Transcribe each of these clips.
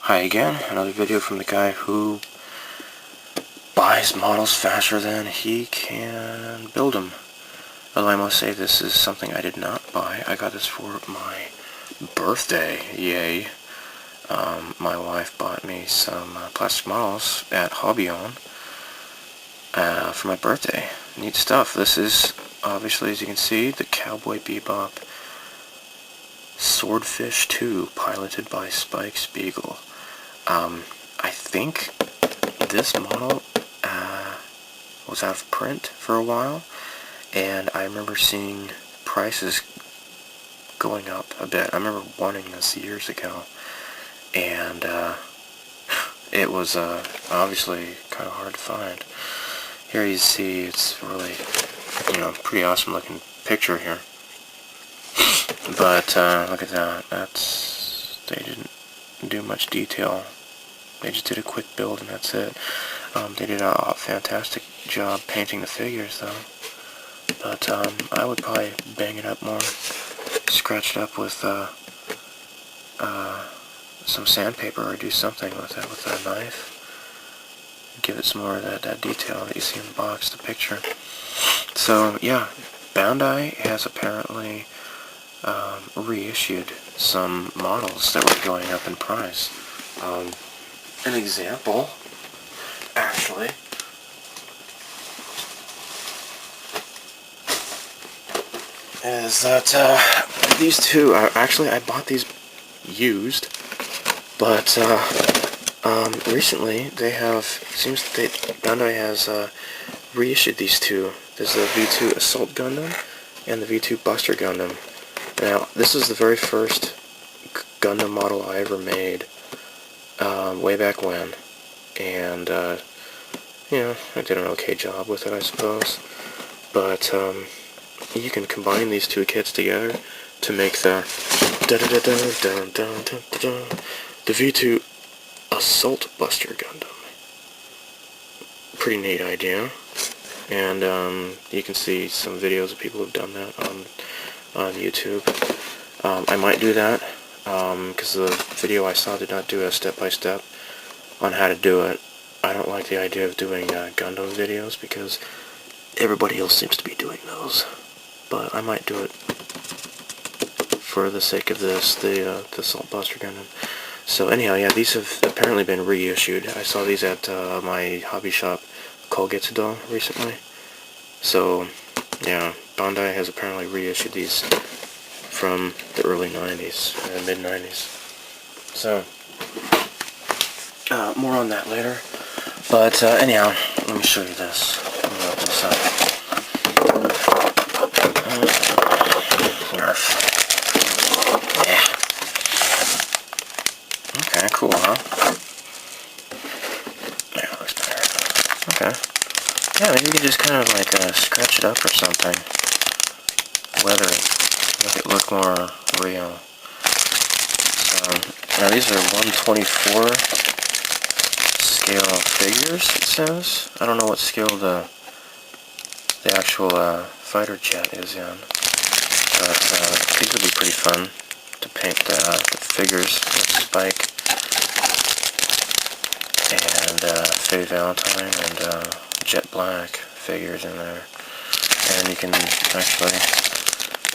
Hi again, another video from the guy who buys models faster than he can build them. Although I must say this is something I did not buy. I got this for my birthday, yay. My wife bought me some plastic models at Hobby On for my birthday. Neat stuff. This is, obviously, as you can see, the Cowboy Bebop Swordfish II, piloted by Spike Spiegel. I think this model was out of print for a while, and I remember seeing prices going up a bit. I remember wanting this years ago, and it was obviously kind of hard to find. Here you see it's really, pretty awesome looking picture here. But look at that. They didn't do much detail. They just did a quick build and that's it. They did a fantastic job painting the figures though. But I would probably bang it up more, scratch it up with some sandpaper or do something with it with a knife. Give it some more of that detail that you see in the box, the picture. So yeah, Bandai has apparently reissued some models that were going up in price. An example, actually, is that these two are actually, I bought these used, but recently they have, Bandai has reissued these two. There's the V2 Assault Gundam and the V2 Buster Gundam. Now, this is the very first Gundam model I ever made, way back when, and, I did an okay job with it, I suppose, but, you can combine these two kits together to make the V2 Assault Buster Gundam. Pretty neat idea, and, you can see some videos of people who've done that on YouTube. I might do that, because the video I saw did not do a step-by-step on how to do it. I don't like the idea of doing Gundam videos because everybody else seems to be doing those. But I might do it for the sake of this, the Assault Buster Gundam. So anyhow, yeah, these have apparently been reissued. I saw these at my hobby shop, Kolgetsudo, recently. So, yeah, Bandai has apparently reissued these from the early 90s, mid-90s. So, more on that later. But, anyhow, let me show you this. Let me open this up. Yeah. Okay, cool, huh? Yeah, looks better. Okay. Yeah, maybe we could just kind of like scratch it up or something. Weather it. Make it look more real. So, now these are 1/24 scale figures, it says. I don't know what scale the actual fighter jet is in. But these would be pretty fun to paint the figures with Spike and Faye Valentine and Jet Black figures in there. And you can actually,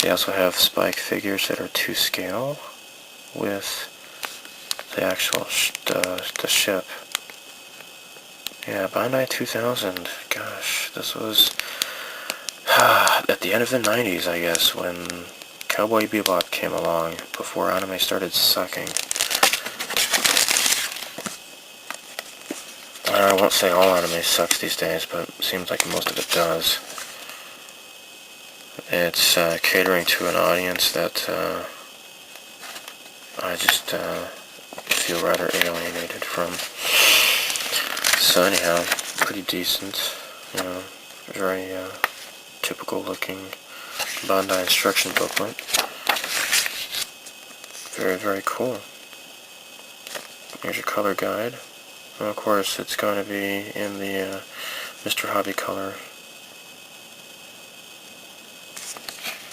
they also have Spike figures that are to scale with the actual the ship. Yeah, Bandai 2000. Gosh, this was at the end of the 90s, I guess, when Cowboy Bebop came along, before anime started sucking. I won't say all anime sucks these days, but it seems like most of it does. It's catering to an audience that I just feel rather alienated from. So anyhow, pretty decent, very typical looking Bandai instruction booklet. Very, very cool. Here's your color guide. And of course, it's going to be in the Mr. Hobby color.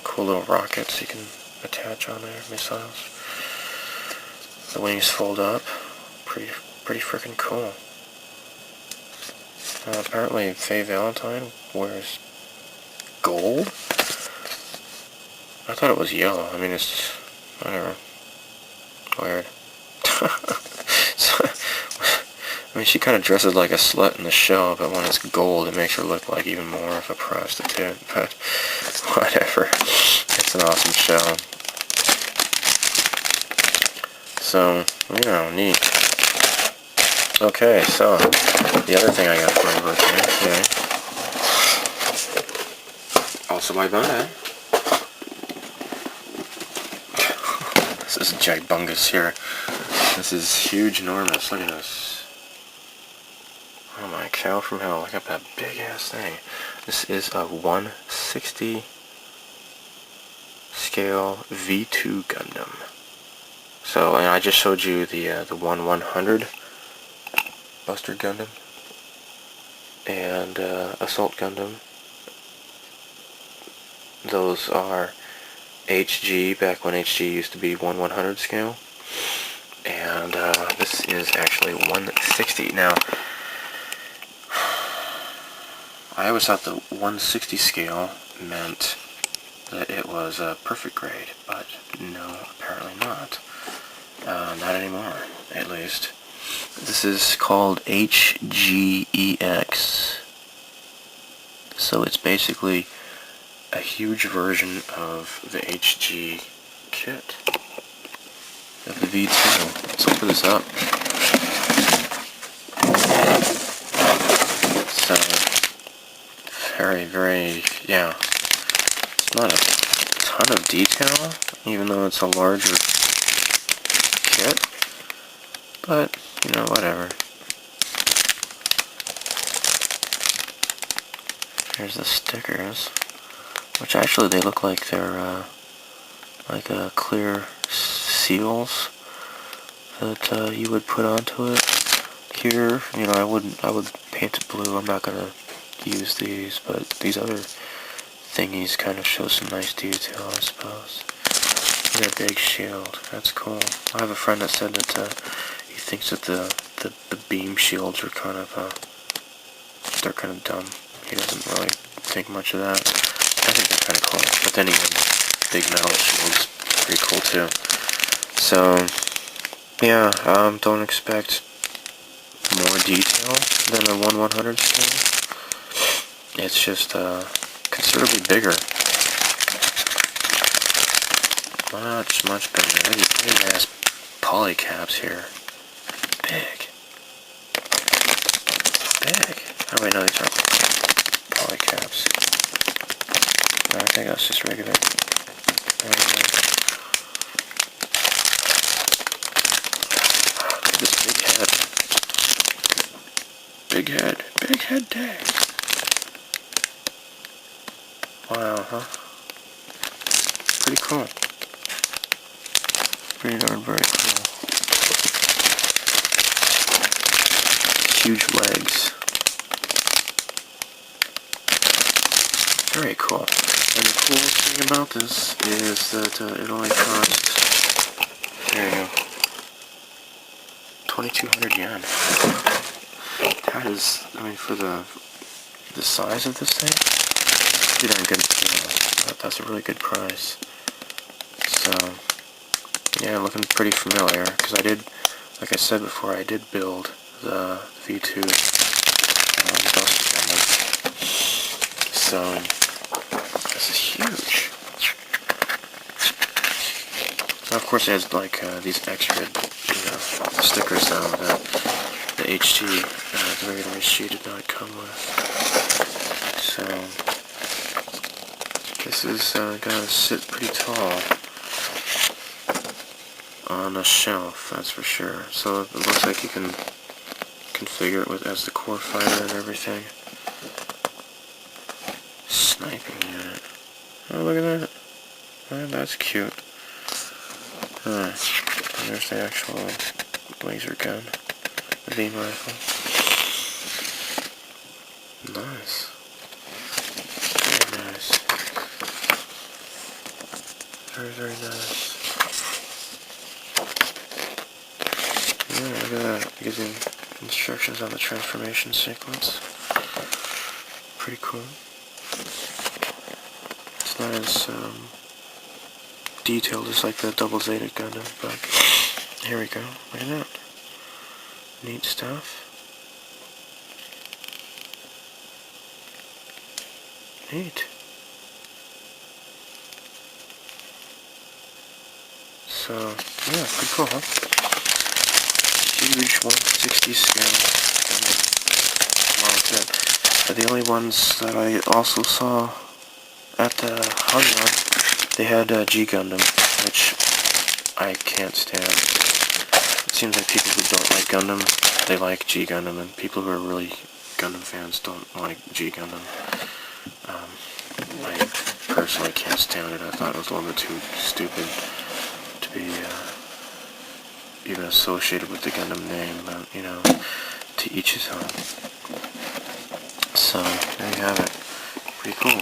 Cool little rockets you can attach on there, missiles. The wings fold up. pretty freaking cool. Apparently Faye Valentine wears gold? I thought it was yellow. I mean, it's, whatever. Weird. So, I mean, she kind of dresses like a slut in the show, but when it's gold, it makes her look like even more of a prostitute. But whatever. It's an awesome show. So, you know, neat. Okay, so, the other thing I got for you okay. Also by Bandai. This is gibungus here. This is huge, enormous. Look at this. Oh my cow from hell. Look at that big ass thing. This is a 1/60 scale V2 Gundam. So, and I just showed you the 1/100 Buster Gundam and Assault Gundam. Those are HG, back when HG used to be 1/100 scale. And this is actually 1/60. Now, I always thought the 1/60 scale meant that it was a perfect grade, but no, apparently not. Not anymore, at least. This is called HGEX. So it's basically a huge version of the HG kit of the V2. Let's open this up. So, very, yeah. It's not a ton of detail, even though it's a larger kit. But, you know, whatever. Here's the stickers, which actually they look like they're like clear seals that you would put onto it. Here, you know, I would paint it blue. I'm not gonna use these, but these other thingies kind of show some nice detail, I suppose. Look at that big shield. That's cool. I have a friend that said that he thinks that the beam shields are kind of they're kind of dumb. He doesn't really think much of that. I think they're kind of cool. But then again, big metal shields pretty cool too. So yeah, don't expect more detail than a 1/100 scale. It's just considerably bigger. Much bigger. Look at these big ass polycaps here. Big. Oh wait, no, these aren't polycaps. No, I think that's just regular. This big head. Big head day. Wow, huh? Pretty cool. Pretty darn very cool. Huge legs. Very cool. And the coolest thing about this is that it only costs, there you go, 2,200 yen. That is, I mean, for the size of this thing, pretty darn good. That's a really good price. So, yeah, looking pretty familiar, because I did, like I said before, I did build the V2 Buster Gundam. So, this is huge. Now, of course, it has like these extra, you know, stickers now that the HG, the regular HG did not come with. So, this is gonna sit pretty tall on a shelf, that's for sure. So it looks like you can configure it with as the core fighter and everything. Sniping unit. Oh, look at that. Oh, that's cute. There's the actual laser gun. The beam rifle. Nice. Very nice. Very nice. Yeah, look at that. It gives you instructions on the transformation sequence. Pretty cool. It's not as detailed as like the Double Zeta Gundam, but here we go. Look at that. Neat stuff. Neat. So, yeah, pretty cool, huh? Huge 160 scale. But the only ones that I also saw at the Hanwha, they had G Gundam, which I can't stand. It seems like people who don't like Gundam, they like G Gundam, and people who are really Gundam fans don't like G Gundam. I personally can't stand it. I thought it was a little bit too stupid to be even associated with the Gundam name, but, you know, to each his own. So, there you have it. Pretty cool.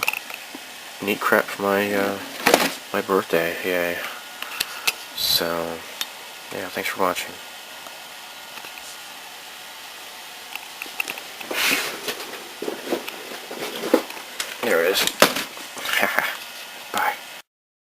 Neat crap for my birthday, yay. So, yeah, thanks for watching. There it is.